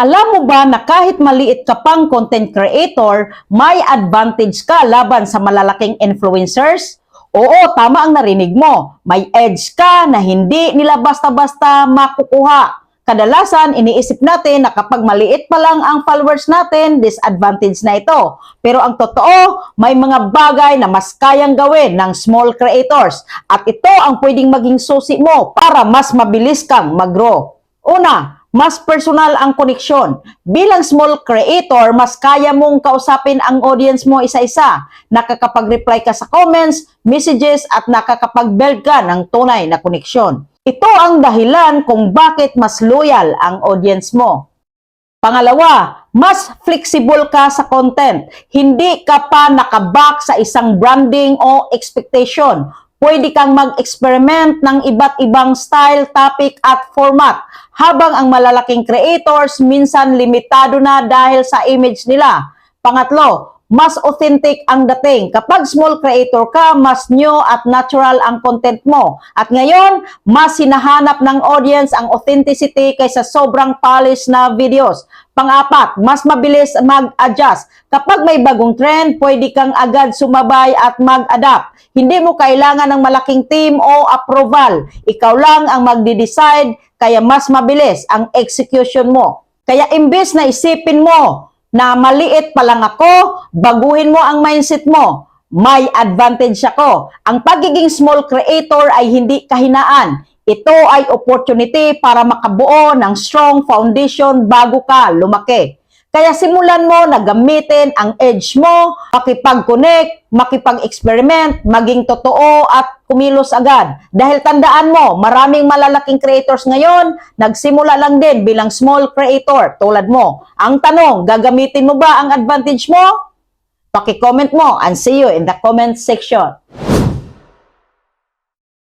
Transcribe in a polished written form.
Alam mo ba na kahit maliit ka pang content creator, may advantage ka laban sa malalaking influencers? Oo, tama ang narinig mo. May edge ka na hindi nila basta-basta makukuha. Kadalasan, iniisip natin na kapag maliit pa lang ang followers natin, disadvantage na ito. Pero ang totoo, may mga bagay na mas kayang gawin ng small creators. At ito ang pwedeng maging susi mo para mas mabilis kang mag-grow. Una, mas personal ang koneksyon. Bilang small creator, mas kaya mong kausapin ang audience mo isa-isa. Nakakapag-reply ka sa comments, messages, at nakakapag-build ka ng tunay na koneksyon. Ito ang dahilan kung bakit mas loyal ang audience mo. Pangalawa, mas flexible ka sa content. Hindi ka pa nakabak sa isang branding o expectation. Pwede kang mag-experiment ng iba't ibang style, topic at format. Habang ang malalaking creators minsan limitado na dahil sa image nila. Pangatlo, mas authentic ang dating. Kapag small creator ka, mas new at natural ang content mo. At ngayon, mas hinahanap ng audience ang authenticity kaysa sobrang polished na videos. Pang-apat, mas mabilis mag-adjust. Kapag may bagong trend, pwede kang agad sumabay at mag-adapt. Hindi mo kailangan ng malaking team o approval. Ikaw lang ang magde-decide, kaya mas mabilis ang execution mo. Kaya imbes na isipin mo na maliit pa lang ako, baguhin mo ang mindset mo. May advantage ako. Ang pagiging small creator ay hindi kahinaan. Ito ay opportunity para makabuo ng strong foundation bago ka lumaki. Kaya simulan mo na gamitin ang edge mo, makipag-connect, makipag-experiment, maging totoo at kumilos agad. Dahil tandaan mo, maraming malalaking creators ngayon, nagsimula lang din bilang small creator tulad mo. Ang tanong, gagamitin mo ba ang advantage mo? Paki-comment mo and see you in the comment section.